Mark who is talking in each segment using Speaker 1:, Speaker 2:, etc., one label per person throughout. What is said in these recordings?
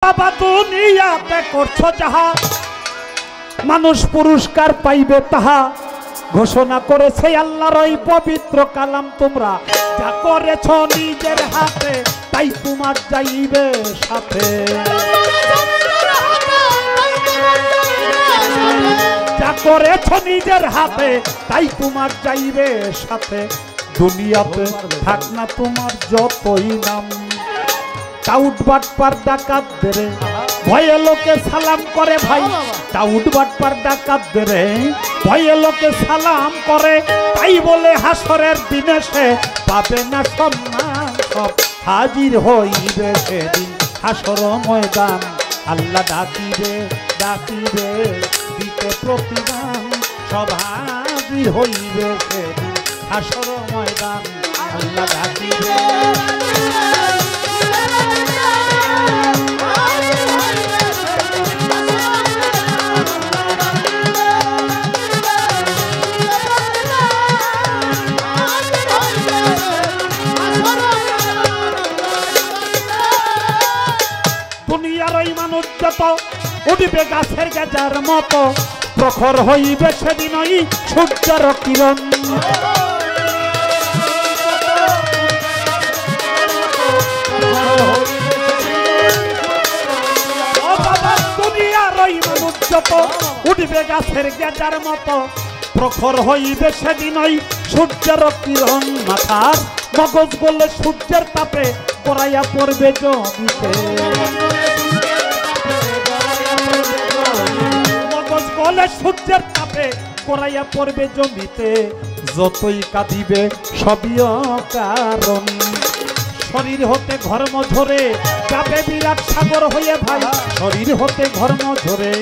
Speaker 1: বাবা দুনিয়াতে করছো যাহা মানুষ পুরস্কার পাইবে তাহা ঘোষণা করেছে আল্লাহর ওই পবিত্র কালাম। তোমরা যা করেছো নিজের হাতে তাই তোমার যাইবে সাথে, যা করেছো নিজের হাতে তাই তোমার যাইবে সাথে। দুনিয়াতে থাক না তোমার যতই নাম, টাউট বাটপার ডাকাত দেরে ভয়ে লোকে সালাম করে ভাই, টাউট বাটপার ডাকাত দেরে ভয়ে লোকে সালাম করে। তাই বলে হাসরের দিনে সে পাবে না সম্মান, সব হাজির হইবে সেদিন হাসর ময়দান। আল্লাহ ডাকিবে ডাকিবে দিতে প্রতিদান, সব হাজির হইবে সেদিন হাসর ময়দান। আল্লাহ ডাকিবে দুনিয়ার ওই মানুষ যত উঠবে গাছের গাজার মতো, প্রখর হইবে সেদিন ওই সূর্যের কিরণ। দুনিয়ার ওই মানুষ যত উঠবে গাছের গাজার মতো, প্রখর হইবে সেদিন ওই সূর্যের কিরণ। মাথার মগজ বলে সূর্যের তাপে পড়াইয়া পড়বে জমিতে, মগজ বলে সূর্যের তাপে পড়াইয়া পড়বে জমিতে। যতই কাঁদিবে সবই কারণ, শরীর হতে ঘর্ম ঝরে যাবে বিরাট সাগর হয়ে ভাই, শরীর হতে ঘর্ম ঝরে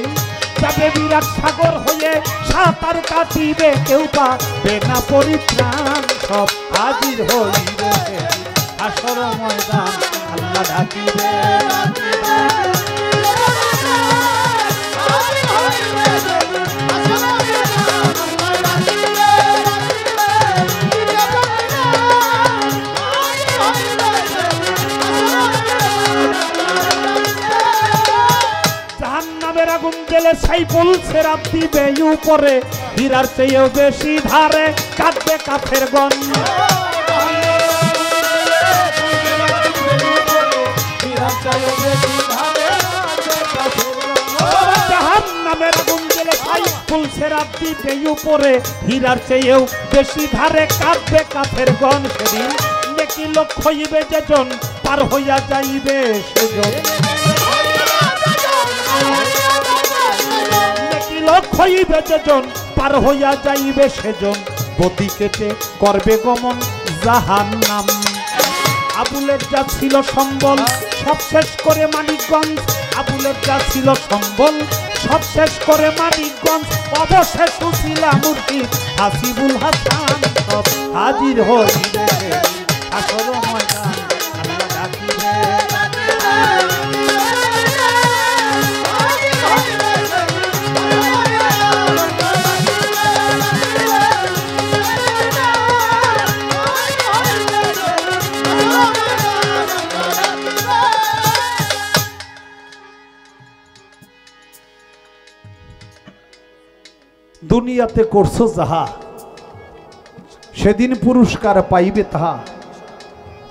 Speaker 1: যাবে বিরাট সাগর হয়ে। সাঁতার কাটিবে কেউ পাবে না পরিত্রাণ, সব হাজির হইবে হাসর ময়দান। আল্লাহ ডাকিবে জাহান্নামের আগুন জ্বেলে সাইফুল সেরাত দিবে উপরে, হীরার চেয়েও বেশি ধারে কাঁদবে কাফের গণ। জাহান্নামের আগুন জ্বেলে সাইফুল সেরাত দিবে উপরে, হীরার চেয়েও বেশি ধারে কাঁদবে কাফের গণ। সেদিন নেকি লোক হইবে যেজন পার হইয়া যাইবে সেজন, লোক হইবে যেজন পার হইয়া যাইবে সেজন। গতি কেটে করবে গমন জাহান্নাম। আবুলের যা ছিল সম্বল সব শেষ করে মানিকগঞ্জ, আবুলের যা ছিল সম্বল সব শেষ করে মানিকগঞ্জ। অবশেষ উছিলা মূর্তি হাসিবুল হাসান, সব হাজির হইবে হাসর ময়দান। আল্লাহ ডাকিবে দুনিয়াতে করছো যাহা সেদিন পুরস্কার পাইবে তাহা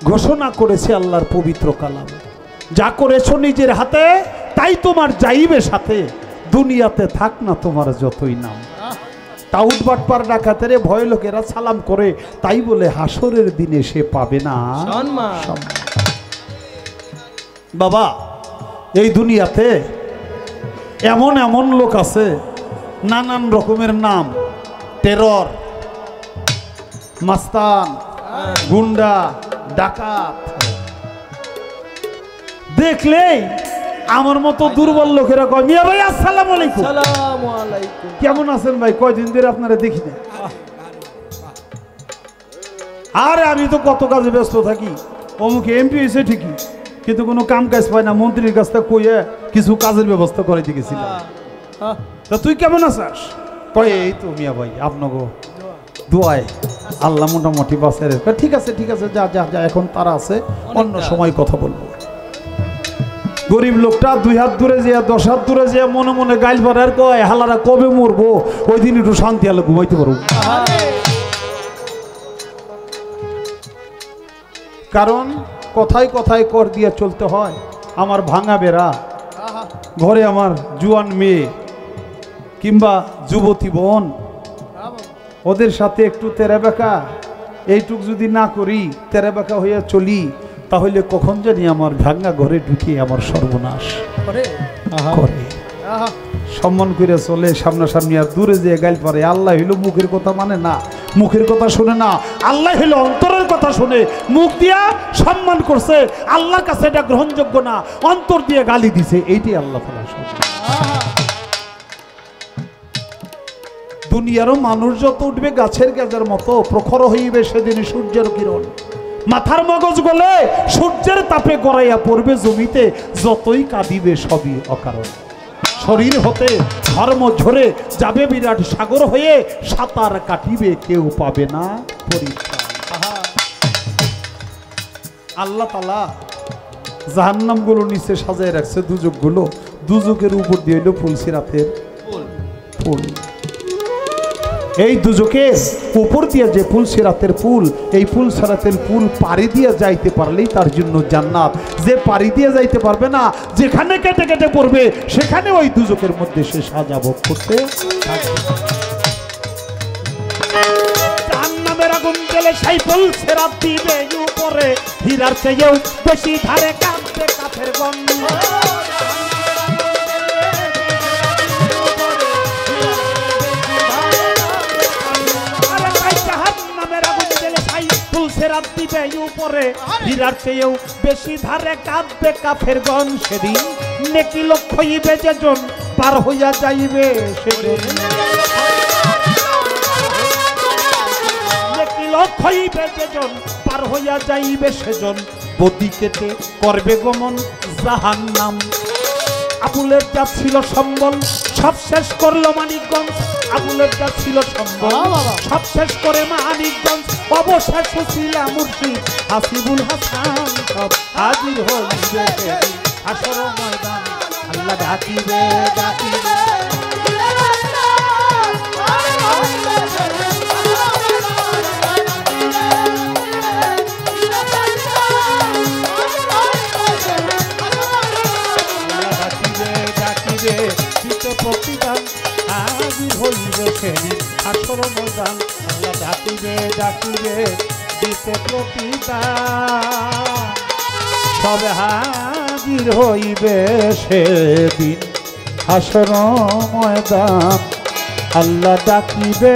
Speaker 1: ঘোষণা করেছে আল্লাহর পবিত্র কালাম। যা করেছো নিজের হাতে তাই তোমার যাইবে সাথে, দুনিয়াতে থাক না তোমার যতই নাম। টাউট বাটপার ডাকাতের ভয় লোকেরা সালাম করে, তাই বলে হাসরের দিনে সে পাবে না সম্মান। বাবা এই দুনিয়াতে এমন এমন লোক আছে নানান রকমের নাম, টেরর, মাস্তান, গুন্ডা, ডাকাত। দেখলেই আমার মতো দুর্বল লোকেরা কয় মিয়া ভাই আসসালামু আলাইকুম। আসসালামু আলাইকুম, কেমন আছেন ভাই? কয়দিন ধরে আপনারা দেখি না। আরে আমি তো কত কাজে ব্যস্ত থাকি, অমুকে এমপি হয়েছে ঠিকই কিন্তু কোনো কাম কাজ পায় না, মন্ত্রীর কাছ থেকে কইয়ে কিছু কাজের ব্যবস্থা করে দিয়েছিলাম। তা তুই কেমন আছিস? কয় এই তো মিয়া ভাই আপনাকে দোয়ায় আল্লাহ মোটামুটি বাঁচায়। ঠিক আছে ঠিক আছে, যা যা যা, এখন তারা আছে, অন্য সময় কথা বলবো। গরিব লোকটা 2 হাত দূরে যে 10 হাত দূরে যে মনে মনে গাইল পাড়ার কয় হালারা কবে মরবো, ওই দিন একটু শান্তি আলো ঘুমাইতে পারবো। কারণ কথায় কথায় কর দিয়ে চলতে হয়। আমার ভাঙা বেড়া, ঘরে আমার জুয়ান মেয়ে কিংবা যুবতী বোন, ওদের সাথে একটু তেরা বেঁকা এইটুক যদি না করি, তেরা বেঁকা হইয়া চলি, তাহলে কখন জানি আমার ভাঙা ঘরে ঢুকিয়ে আমার সর্বনাশ করে। সম্মান করে চলে সামনাসামনি, আর দূরে যে গাইল পারে। আল্লাহ হইল মুখের কথা মানে না, মুখের কথা শুনে না, আল্লাহ হইল অন্তরের কথা শুনে। মুখ দিয়া সম্মান করছে, আল্লাহর কাছে এটা গ্রহণযোগ্য না, অন্তর দিয়ে গালি দিছে, এইটাই আল্লাহ তাআলা শুনে। দুনিয়ারও মানুষ যত উঠবে গাছের গাছের মতো, প্রখর হইবে সেদিন সূর্যের কিরণ। মাথার মগজ গলে সূর্যের তাপে গড়াইয়া পড়বে জমিতে, যতই কাঁদিবে সবই অকারণ। শরীর হতে ধর্ম ঝরে যাবে বিরাট সাগর হয়ে, সাঁতার কাটিবে কেউ পাবে না পরিত্রাণ। আল্লাহ তাআলা জাহান্নামগুলো নিচে সাজায় রাখছে, দুজকগুলো, দুজকের উপর দিয়ে হইল ফুলসিরাতের ফুল। এই দুজকের উপর দিয়ে যে ফুলসিরাতের ফুল, এই ফুলসিরাতের ফুল পাড়ি দিয়ে যাইতে পারলেই তার জন্য জান্নাত। যে পাড়ি দিয়ে যাইতে পারবে না, যেখানে কেটে কেটে পড়বে, সেখানে ওই দুজকের মধ্যে সে সাজা ভোগ করতে থাকবে। জাহান্নামের আগুন জ্বলে সেই ফুলসিরাত দিবে উপরে, হীরার চেয়েও বেশি ধারে কাঁপবে কাফের গন্ধ। ফুলসিরাত দিবে উপরে, হীরার চেয়েও বেশি ধারে কাঁদবে কাফের গণ। সেদিন নেকি লক্ষ হইবে যেজন, পার হইয়া যাইবে সেজন। নেকি লক্ষ হইবে যেজন, পার হইয়া যাইবে সেজন। বদি কেটে করবে গমন জাহান্নাম। আবুলের যা ছিল সম্বল, সব শেষ করলো মানিকগঞ্জ। আবুলের যা ছিল সম্বল, সব শেষ করে মানিকগঞ্জ। অবশেষ ছিল মুর্শিদ হাসিবুল হাসান, সব হাজির হইবে হাসর ময়দান। আল্লাহ ডাকিবে ডাকিবে, প্রতিদান হাজির হইবে সেদিন হাসর ময়দান। আল্লাহ ডাকিবে ডাকিবে দিতে প্রতিদান, সবে হাজির হইবে সেদিন হাসর ময়দান। আল্লাহ ডাকিবে।